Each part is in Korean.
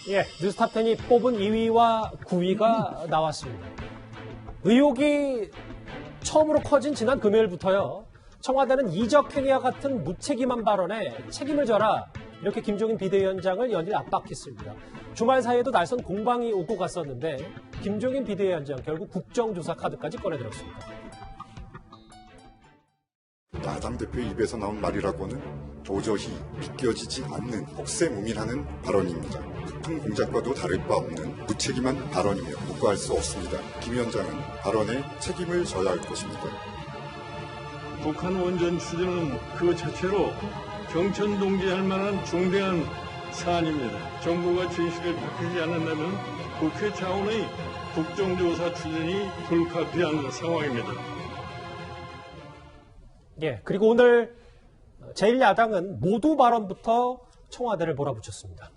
예, 뉴스탑10이 뽑은 2위와 9위가 나왔습니다. 의혹이 처음으로 커진 지난 금요일부터요. 청와대는 이적행위와 같은 무책임한 발언에 책임을 져라. 이렇게 김종인 비대위원장을 연일 압박했습니다. 주말 사이에도 날선 공방이 오고 갔었는데 김종인 비대위원장 결국 국정조사 카드까지 꺼내들었습니다. 야당 대표 입에서 나온 말이라고는 도저히 믿겨지지 않는 혹세무민하는 발언입니다. 북한 공작과도 다를 바 없는 무책임한 발언이며 묵과할 수 없습니다. 김 위원장은 발언에 책임을 져야 할 것입니다. 북한 원전 추진은 그 자체로 경천 동기할 만한 중대한 사안입니다. 정부가 진실을 밝히지 않는다면 국회 차원의 국정조사 추진이 불가피한 상황입니다. 예, 그리고 오늘 제1야당은 모두 발언부터 청와대를 몰아붙였습니다.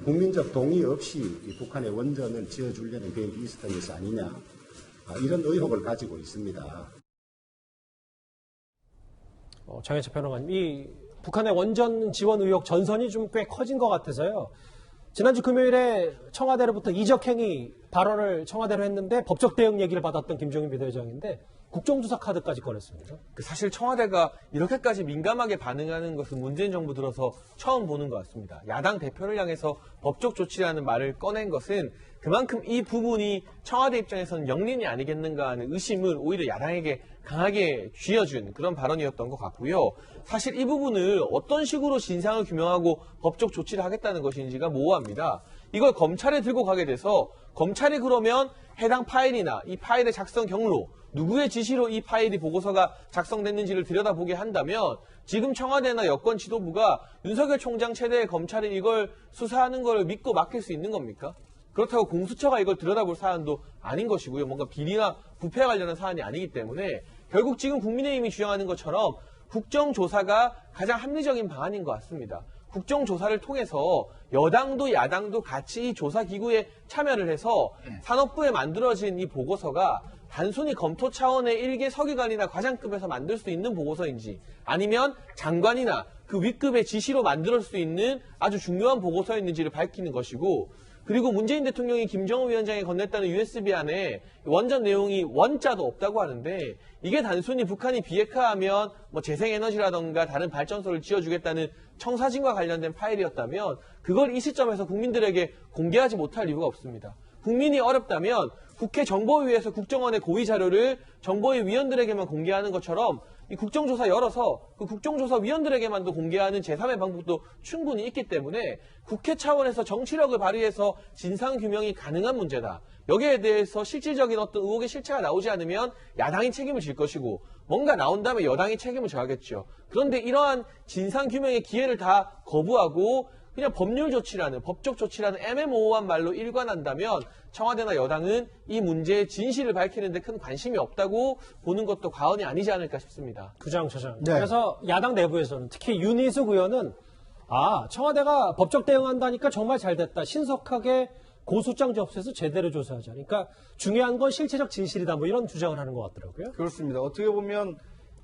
국민적 동의 없이 북한의 원전을 지어주려는 계획이 있었던 것이 아니냐, 이런 의혹을 가지고 있습니다. 정혜철 평론가님, 이 북한의 원전 지원 의혹 전선이 좀 꽤 커진 것 같아서요. 지난주 금요일에 청와대로부터 이적행위 발언을 청와대로 했는데 법적 대응 얘기를 받았던 김종인 비대위원장인데 국정조사 카드까지 꺼냈습니다. 사실 청와대가 이렇게까지 민감하게 반응하는 것은 문재인 정부 들어서 처음 보는 것 같습니다. 야당 대표를 향해서 법적 조치라는 말을 꺼낸 것은 그만큼 이 부분이 청와대 입장에서는 영린이 아니겠는가 하는 의심을 오히려 야당에게 강하게 쥐어준 그런 발언이었던 것 같고요. 사실 이 부분을 어떤 식으로 진상을 규명하고 법적 조치를 하겠다는 것인지가 모호합니다. 이걸 검찰에 들고 가게 돼서 검찰이 그러면 해당 파일이나 이 파일의 작성 경로, 누구의 지시로 이 파일이 보고서가 작성됐는지를 들여다보게 한다면 지금 청와대나 여권 지도부가 윤석열 총장 최대의 검찰이 이걸 수사하는 걸 믿고 맡길 수 있는 겁니까? 그렇다고 공수처가 이걸 들여다볼 사안도 아닌 것이고요. 뭔가 비리나 부패 관련한 사안이 아니기 때문에 결국 지금 국민의힘이 주장하는 것처럼 국정조사가 가장 합리적인 방안인 것 같습니다. 국정조사를 통해서 여당도 야당도 같이 이 조사기구에 참여를 해서 산업부에 만들어진 이 보고서가 단순히 검토 차원의 일개 서기관이나 과장급에서 만들 수 있는 보고서인지 아니면 장관이나 그 윗급의 지시로 만들 수 있는 아주 중요한 보고서였는지를 밝히는 것이고, 그리고 문재인 대통령이 김정은 위원장에 건넸다는 USB 안에 원전 내용이 원자도 없다고 하는데 이게 단순히 북한이 비핵화하면 뭐 재생에너지라던가 다른 발전소를 지어주겠다는 청사진과 관련된 파일이었다면 그걸 이 시점에서 국민들에게 공개하지 못할 이유가 없습니다. 국민이 어렵다면 국회 정보위에서 국정원의 고위 자료를 정보위 위원들에게만 공개하는 것처럼 이 국정조사 열어서 그 국정조사 위원들에게만도 공개하는 제3의 방법도 충분히 있기 때문에 국회 차원에서 정치력을 발휘해서 진상규명이 가능한 문제다. 여기에 대해서 실질적인 어떤 의혹의 실체가 나오지 않으면 야당이 책임을 질 것이고 뭔가 나온 다음에 여당이 책임을 져야겠죠. 그런데 이러한 진상규명의 기회를 다 거부하고 그냥 법률 조치라는, 법적 조치라는 애매모호한 말로 일관한다면 청와대나 여당은 이 문제의 진실을 밝히는 데 큰 관심이 없다고 보는 것도 과언이 아니지 않을까 싶습니다. 구장처장. 네. 그래서 야당 내부에서는 특히 윤희숙 의원은 청와대가 법적 대응한다니까 정말 잘됐다. 신속하게 고소장 접수해서 제대로 조사하자. 그러니까 중요한 건 실체적 진실이다. 뭐 이런 주장을 하는 것 같더라고요. 그렇습니다. 어떻게 보면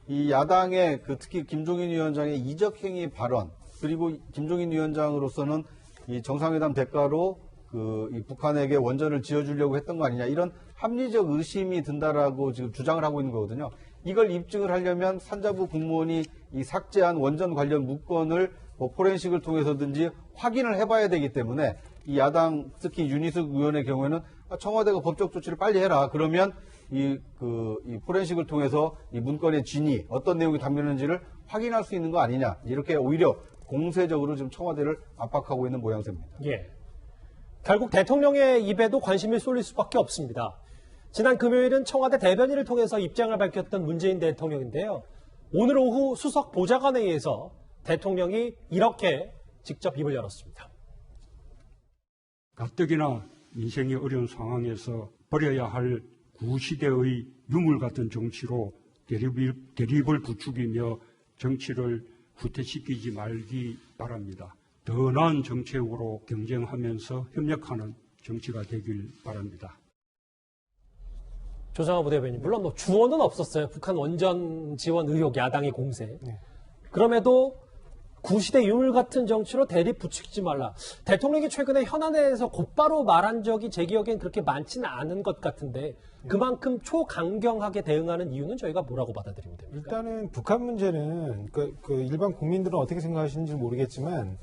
이 야당의 특히 김종인 위원장의 이적행위 발언, 그리고 김종인 위원장으로서는 이 정상회담 대가로 이 북한에게 원전을 지어주려고 했던 거 아니냐, 이런 합리적 의심이 든다라고 지금 주장을 하고 있는 거거든요. 이걸 입증을 하려면 산자부 공무원이 이 삭제한 원전 관련 문건을 뭐 포렌식을 통해서든지 확인을 해봐야 되기 때문에 이 야당, 특히 윤희숙 의원의 경우에는 청와대가 법적 조치를 빨리 해라. 그러면 이 포렌식을 통해서 이 문건의 진위, 어떤 내용이 담겼는지를 확인할 수 있는 거 아니냐. 이렇게 오히려 공세적으로 지금 청와대를 압박하고 있는 모양새입니다. 예. 결국 대통령의 입에도 관심이 쏠릴 수밖에 없습니다. 지난 금요일은 청와대 대변인을 통해서 입장을 밝혔던 문재인 대통령인데요. 오늘 오후 수석 보좌관회의에서 대통령이 이렇게 직접 입을 열었습니다. 가뜩이나 인생이 어려운 상황에서 버려야 할 구시대의 유물 같은 정치로 대립을 부추기며 정치를 후퇴시키지 말기 바랍니다. 더 나은 정책으로 경쟁하면서 협력하는 정치가 되길 바랍니다. 조상호 부대변인, 물론 뭐 주어는 없었어요. 북한 원전 지원 의혹, 야당의 공세. 그럼에도 구시대 유물 같은 정치로 대립 부추기지 말라. 대통령이 최근에 현안에서 곧바로 말한 적이 제 기억엔 그렇게 많지는 않은 것 같은데 그만큼 초강경하게 대응하는 이유는 저희가 뭐라고 받아들이면 됩니까? 일단은 북한 문제는 그 일반 국민들은 어떻게 생각하시는지 모르겠지만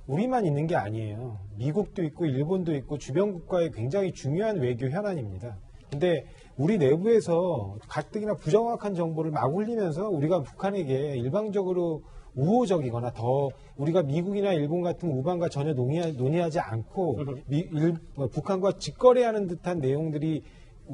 우리만 있는 게 아니에요. 미국도 있고 일본도 있고 주변 국가의 굉장히 중요한 외교 현안입니다. 근데 우리 내부에서 가뜩이나 부정확한 정보를 막 흘리면서 우리가 북한에게 일방적으로 우호적이거나 더 우리가 미국이나 일본 같은 우방과 전혀 논의하지 않고 북한과 직거래하는 듯한 내용들이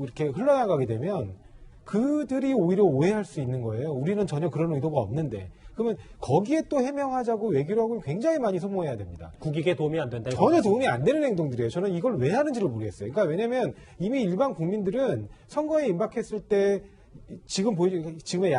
이렇게 흘러나가게 되면 그들이 오히려 오해할 수 있는 거예요. 우리는 전혀 그런 의도가 없는데. 그러면 거기에 또 해명하자고 외교력을 굉장히 많이 소모해야 됩니다. 국익에 도움이 안 된다. 전혀 도움이 안 되는 행동들이에요. 저는 이걸 왜 하는지를 모르겠어요. 그러니까 왜냐면 이미 일반 국민들은 선거에 임박했을 때 지금의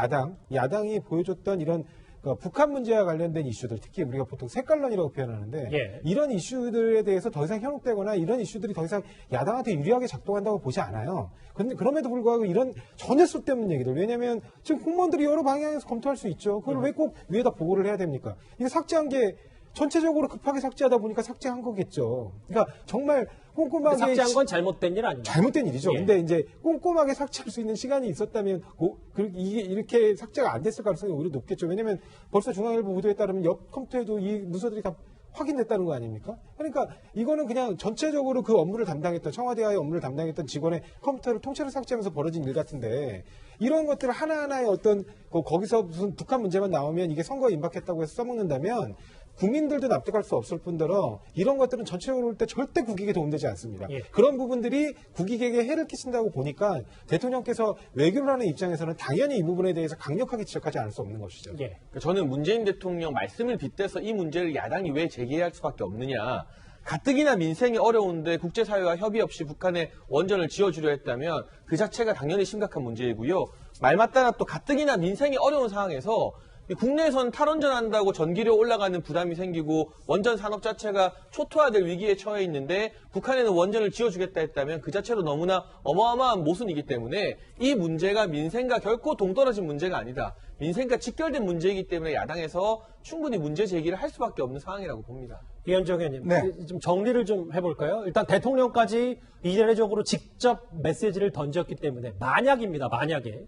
야당이 보여줬던 이런 그러니까 북한 문제와 관련된 이슈들, 특히 우리가 보통 색깔론이라고 표현하는데 예. 이런 이슈들에 대해서 더 이상 현혹되거나 이런 이슈들이 더 이상 야당한테 유리하게 작동한다고 보지 않아요. 그런데 그럼에도 불구하고 이런 전혀 쓸데없는 얘기들. 왜냐하면 지금 공무원들이 여러 방향에서 검토할 수 있죠. 그걸 왜 꼭 위에다 보고를 해야 됩니까? 이거 삭제한 게 전체적으로 급하게 삭제하다 보니까 삭제한 거겠죠. 그러니까 정말 꼼꼼하게 삭제한 건 잘못된 일 아닙니까? 잘못된 일이죠. 예. 근데 이제 꼼꼼하게 삭제할 수 있는 시간이 있었다면 이게 이렇게 삭제가 안 됐을 가능성이 오히려 높겠죠. 왜냐하면 벌써 중앙일보 보도에 따르면 옆 컴퓨터에도 이 문서들이 다 확인됐다는 거 아닙니까? 그러니까 이거는 그냥 전체적으로 그 업무를 담당했던 청와대와의 업무를 담당했던 직원의 컴퓨터를 통째로 삭제하면서 벌어진 일 같은데 이런 것들을 하나하나의 어떤 거기서 무슨 북한 문제만 나오면 이게 선거에 임박했다고 해서 써먹는다면 국민들도 납득할 수 없을 뿐더러 이런 것들은 전체적으로 볼 때 절대 국익에 도움되지 않습니다. 예. 그런 부분들이 국익에게 해를 끼친다고 보니까 대통령께서 외교를 하는 입장에서는 당연히 이 부분에 대해서 강력하게 지적하지 않을 수 없는 것이죠. 예. 그러니까 저는 문재인 대통령 말씀을 빗대서 이 문제를 야당이 왜 제기할 수밖에 없느냐. 가뜩이나 민생이 어려운데 국제사회와 협의 없이 북한에 원전을 지어주려 했다면 그 자체가 당연히 심각한 문제이고요. 말 맞다나 또 가뜩이나 민생이 어려운 상황에서 국내에서는 탈원전한다고 전기료 올라가는 부담이 생기고 원전 산업 자체가 초토화될 위기에 처해 있는데 북한에는 원전을 지어주겠다 했다면 그 자체로 너무나 어마어마한 모순이기 때문에 이 문제가 민생과 결코 동떨어진 문제가 아니다. 민생과 직결된 문제이기 때문에 야당에서 충분히 문제 제기를 할 수밖에 없는 상황이라고 봅니다. 이현정 의원님, 네. 좀 정리를 좀 해볼까요? 일단 대통령까지 이례적으로 직접 메시지를 던졌기 때문에 만약입니다. 만약에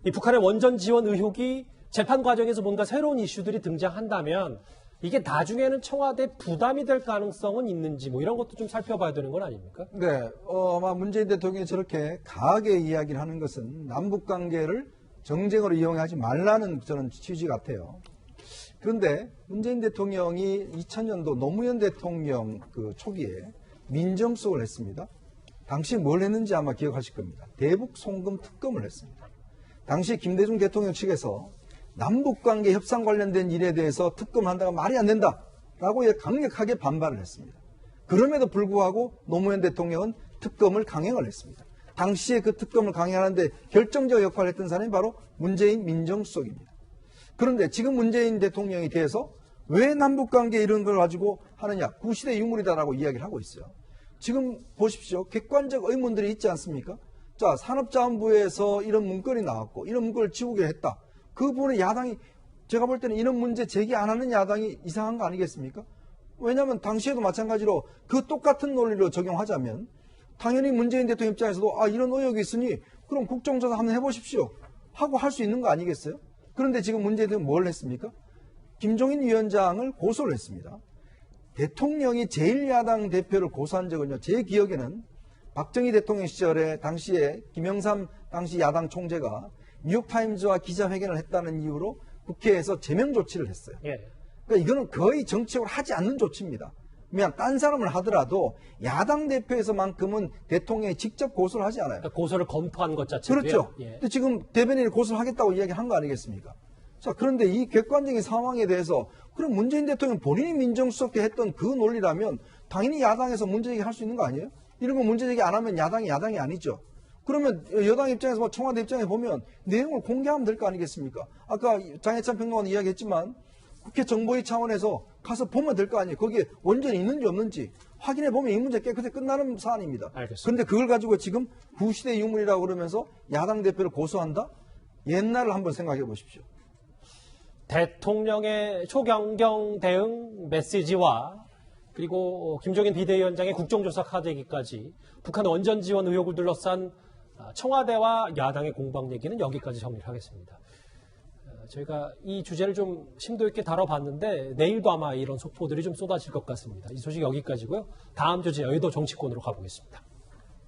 이 북한의 원전 지원 의혹이 재판 과정에서 뭔가 새로운 이슈들이 등장한다면 이게 나중에는 청와대 부담이 될 가능성은 있는지 뭐 이런 것도 좀 살펴봐야 되는 건 아닙니까? 네, 아마 문재인 대통령이 저렇게 강하게 이야기를 하는 것은 남북 관계를 정쟁으로 이용하지 말라는 저는 취지 같아요. 그런데 문재인 대통령이 2000년도 노무현 대통령 그 초기에 민정수석을 했습니다. 당시 뭘 했는지 아마 기억하실 겁니다. 대북 송금 특검을 했습니다. 당시 김대중 대통령 측에서 남북관계 협상 관련된 일에 대해서 특검을 한다가 말이 안 된다라고 강력하게 반발을 했습니다. 그럼에도 불구하고 노무현 대통령은 특검을 강행을 했습니다. 당시에 그 특검을 강행하는데 결정적 역할을 했던 사람이 바로 문재인 민정수석입니다. 그런데 지금 문재인 대통령이 돼서 왜 남북관계 이런 걸 가지고 하느냐, 구시대 유물이다라고 이야기를 하고 있어요. 지금 보십시오. 객관적 의문들이 있지 않습니까? 자, 산업자원부에서 이런 문건이 나왔고 이런 문건을 지우게 했다. 그 부분에 야당이, 제가 볼 때는 이런 문제 제기 안 하는 야당이 이상한 거 아니겠습니까? 왜냐하면 당시에도 마찬가지로 그 똑같은 논리로 적용하자면 당연히 문재인 대통령 입장에서도 이런 의혹이 있으니 그럼 국정조사 한번 해보십시오 하고 할 수 있는 거 아니겠어요? 그런데 지금 문재인 대통령이 뭘 했습니까? 김종인 위원장을 고소를 했습니다. 대통령이 제1야당 대표를 고소한 적은요, 제 기억에는 박정희 대통령 시절에 당시에 김영삼 당시 야당 총재가 뉴욕타임즈와 기자회견을 했다는 이유로 국회에서 제명 조치를 했어요. 예. 그러니까 이거는 거의 정치적으로 하지 않는 조치입니다. 그냥 딴 사람을 하더라도 야당 대표에서만큼은 대통령이 직접 고소를 하지 않아요. 그러니까 고소를 검토한 것 자체도요. 그렇죠. 예. 근데 지금 대변인이 고소를 하겠다고 이야기한 거 아니겠습니까? 자, 그런데 이 객관적인 상황에 대해서 그럼 문재인 대통령 본인이 민정수석때 했던 그 논리라면 당연히 야당에서 문제제기 할 수 있는 거 아니에요? 이런 거 문제제기 안 하면 야당이 아니죠. 그러면 여당 입장에서 청와대 입장에 보면 내용을 공개하면 될 거 아니겠습니까? 아까 장해찬 평론가는 이야기했지만 국회 정보위 차원에서 가서 보면 될 거 아니에요. 거기에 원전이 있는지 없는지 확인해 보면 이 문제 깨끗이 끝나는 사안입니다. 알겠습니다. 그런데 그걸 가지고 지금 구시대 유물이라고 그러면서 야당 대표를 고소한다? 옛날을 한번 생각해 보십시오. 대통령의 초경경 대응 메시지와 그리고 김종인 비대위원장의 국정조사 카드얘기까지 북한 원전 지원 의혹을 둘러싼 청와대와 야당의 공방 얘기는 여기까지 정리를 하겠습니다. 저희가 이 주제를 좀 심도 있게 다뤄봤는데 내일도 아마 이런 속보들이 좀 쏟아질 것 같습니다. 이 소식 여기까지고요. 다음 주제 여의도 정치권으로 가보겠습니다.